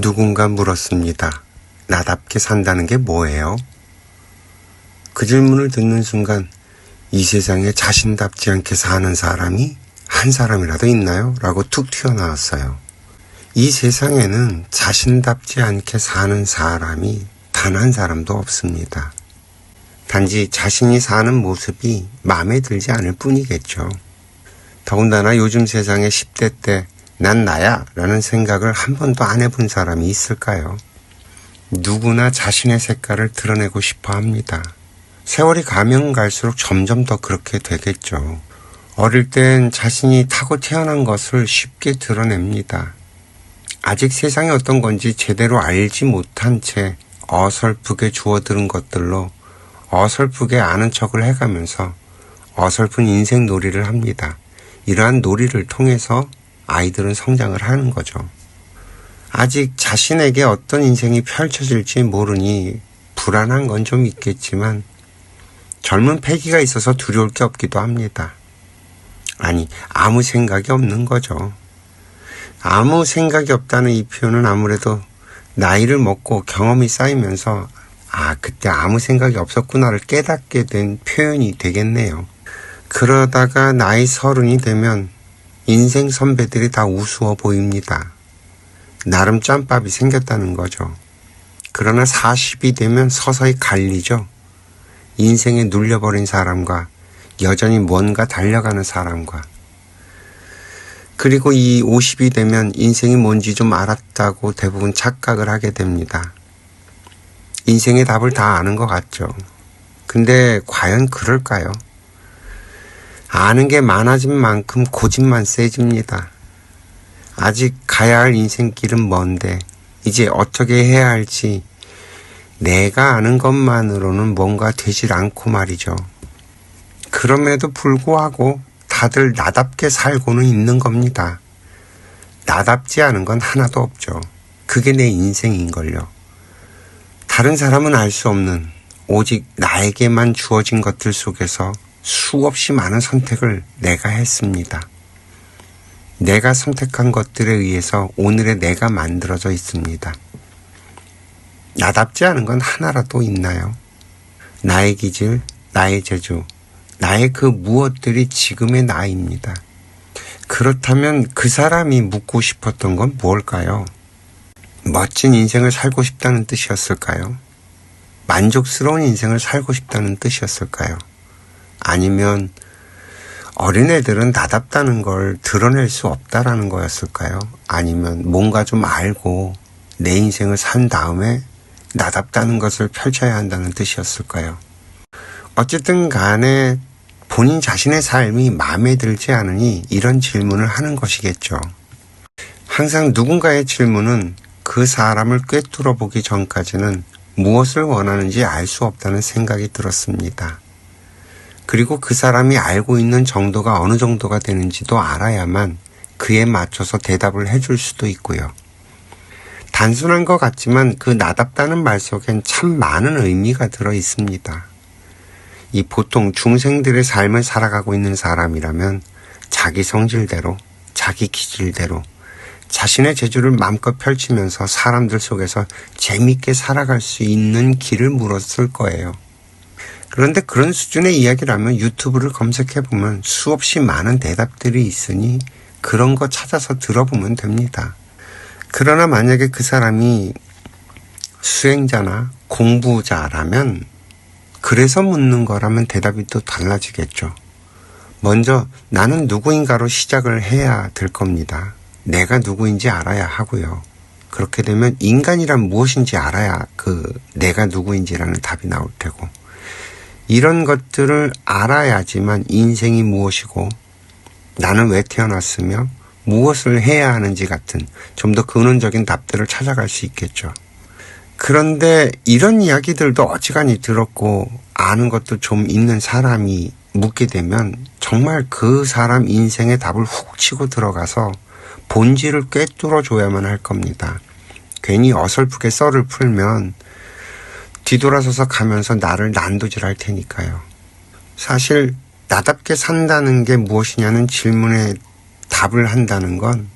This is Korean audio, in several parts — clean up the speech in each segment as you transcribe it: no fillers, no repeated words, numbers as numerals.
누군가 물었습니다. 나답게 산다는 게 뭐예요? 그 질문을 듣는 순간 이 세상에 자신답지 않게 사는 사람이 한 사람이라도 있나요? 라고 툭 튀어나왔어요. 이 세상에는 자신답지 않게 사는 사람이 단 한 사람도 없습니다. 단지 자신이 사는 모습이 마음에 들지 않을 뿐이겠죠. 더군다나 요즘 세상에 10대 때 난 나야 라는 생각을 한 번도 안 해본 사람이 있을까요? 누구나 자신의 색깔을 드러내고 싶어 합니다. 세월이 가면 갈수록 점점 더 그렇게 되겠죠. 어릴 땐 자신이 타고 태어난 것을 쉽게 드러냅니다. 아직 세상이 어떤 건지 제대로 알지 못한 채 어설프게 주워들은 것들로 어설프게 아는 척을 해가면서 어설픈 인생 놀이를 합니다. 이러한 놀이를 통해서 아이들은 성장을 하는 거죠. 아직 자신에게 어떤 인생이 펼쳐질지 모르니 불안한 건 좀 있겠지만 젊은 패기가 있어서 두려울 게 없기도 합니다. 아니, 아무 생각이 없는 거죠. 아무 생각이 없다는 이 표현은 아무래도 나이를 먹고 경험이 쌓이면서 그때 아무 생각이 없었구나를 깨닫게 된 표현이 되겠네요. 그러다가 나이 30이 되면 인생 선배들이 다 우스워 보입니다. 나름 짬밥이 생겼다는 거죠. 그러나 40이 되면 서서히 갈리죠. 인생에 눌려버린 사람과 여전히 뭔가 달려가는 사람과. 그리고 이 50이 되면 인생이 뭔지 좀 알았다고 대부분 착각을 하게 됩니다. 인생의 답을 다 아는 것 같죠. 근데 과연 그럴까요? 아는 게 많아진 만큼 고집만 세집니다. 아직 가야 할 인생길은 먼데 이제 어떻게 해야 할지 내가 아는 것만으로는 뭔가 되질 않고 말이죠. 그럼에도 불구하고 다들 나답게 살고는 있는 겁니다. 나답지 않은 건 하나도 없죠. 그게 내 인생인걸요. 다른 사람은 알 수 없는 오직 나에게만 주어진 것들 속에서 수없이 많은 선택을 내가 했습니다. 내가 선택한 것들에 의해서 오늘의 내가 만들어져 있습니다. 나답지 않은 건 하나라도 있나요? 나의 기질, 나의 재주, 나의 그 무엇들이 지금의 나입니다. 그렇다면 그 사람이 묻고 싶었던 건 무엇일까요? 멋진 인생을 살고 싶다는 뜻이었을까요? 만족스러운 인생을 살고 싶다는 뜻이었을까요? 아니면 어린애들은 나답다는 걸 드러낼 수 없다라는 거였을까요? 아니면 뭔가 좀 알고 내 인생을 산 다음에 나답다는 것을 펼쳐야 한다는 뜻이었을까요? 어쨌든 간에 본인 자신의 삶이 마음에 들지 않으니 이런 질문을 하는 것이겠죠. 항상 누군가의 질문은 그 사람을 꿰뚫어 보기 전까지는 무엇을 원하는지 알 수 없다는 생각이 들었습니다. 그리고 그 사람이 알고 있는 정도가 어느 정도가 되는지도 알아야만 그에 맞춰서 대답을 해줄 수도 있고요. 단순한 것 같지만 그 나답다는 말 속엔 참 많은 의미가 들어 있습니다. 이 보통 중생들의 삶을 살아가고 있는 사람이라면 자기 성질대로, 자기 기질대로 자신의 재주를 마음껏 펼치면서 사람들 속에서 재밌게 살아갈 수 있는 길을 물었을 거예요. 그런데 그런 수준의 이야기라면 유튜브를 검색해보면 수없이 많은 대답들이 있으니 그런 거 찾아서 들어보면 됩니다. 그러나 만약에 그 사람이 수행자나 공부자라면 그래서 묻는 거라면 대답이 또 달라지겠죠. 먼저 나는 누구인가로 시작을 해야 될 겁니다. 내가 누구인지 알아야 하고요. 그렇게 되면 인간이란 무엇인지 알아야 그 내가 누구인지라는 답이 나올 테고, 이런 것들을 알아야지만 인생이 무엇이고 나는 왜 태어났으며 무엇을 해야 하는지 같은 좀 더 근원적인 답들을 찾아갈 수 있겠죠. 그런데 이런 이야기들도 어지간히 들었고 아는 것도 좀 있는 사람이 묻게 되면 정말 그 사람 인생의 답을 훅 치고 들어가서 본질을 꿰뚫어 줘야만 할 겁니다. 괜히 어설프게 썰을 풀면 뒤돌아서서 가면서 나를 난도질할 테니까요. 사실 나답게 산다는 게 무엇이냐는 질문에 답을 한다는 건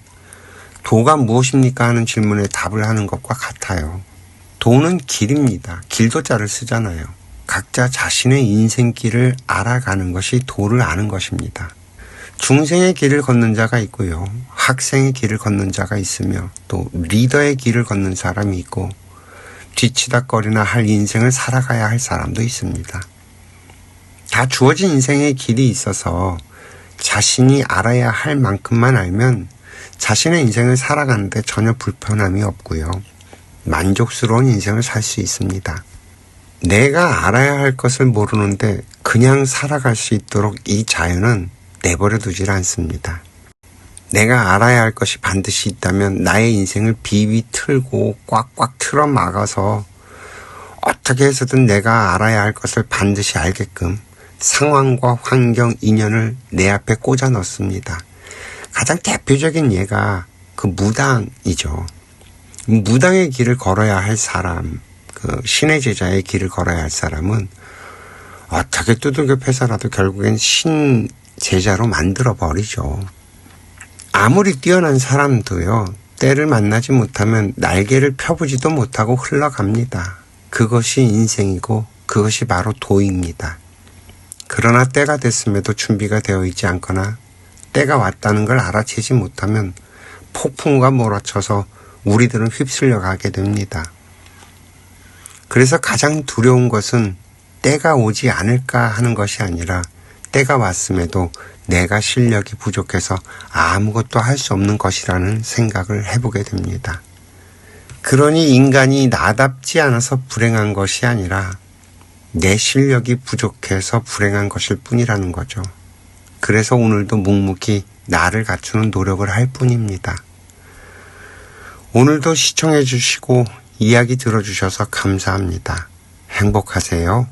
도가 무엇입니까 하는 질문에 답을 하는 것과 같아요. 도는 길입니다. 길도자를 쓰잖아요. 각자 자신의 인생길을 알아가는 것이 도를 아는 것입니다. 중생의 길을 걷는 자가 있고요. 학생의 길을 걷는 자가 있으며 또 리더의 길을 걷는 사람이 있고 뒤치다거리나 할 인생을 살아가야 할 사람도 있습니다. 다 주어진 인생의 길이 있어서 자신이 알아야 할 만큼만 알면 자신의 인생을 살아가는데 전혀 불편함이 없고요. 만족스러운 인생을 살 수 있습니다. 내가 알아야 할 것을 모르는데 그냥 살아갈 수 있도록 이 자연은 내버려 두질 않습니다. 내가 알아야 할 것이 반드시 있다면 나의 인생을 비비 틀고 꽉꽉 틀어 막아서 어떻게 해서든 내가 알아야 할 것을 반드시 알게끔 상황과 환경, 인연을 내 앞에 꽂아 넣습니다. 가장 대표적인 예가 그 무당이죠. 무당의 길을 걸어야 할 사람, 그 신의 제자의 길을 걸어야 할 사람은 어떻게 두들겨 패서라도 결국엔 신 제자로 만들어 버리죠. 아무리 뛰어난 사람도요, 때를 만나지 못하면 날개를 펴보지도 못하고 흘러갑니다. 그것이 인생이고 그것이 바로 도입니다. 그러나 때가 됐음에도 준비가 되어 있지 않거나 때가 왔다는 걸 알아채지 못하면 폭풍과 몰아쳐서 우리들은 휩쓸려 가게 됩니다. 그래서 가장 두려운 것은 때가 오지 않을까 하는 것이 아니라 때가 왔음에도 내가 실력이 부족해서 아무것도 할 수 없는 것이라는 생각을 해보게 됩니다. 그러니 인간이 나답지 않아서 불행한 것이 아니라 내 실력이 부족해서 불행한 것일 뿐이라는 거죠. 그래서 오늘도 묵묵히 나를 갖추는 노력을 할 뿐입니다. 오늘도 시청해 주시고 이야기 들어주셔서 감사합니다. 행복하세요.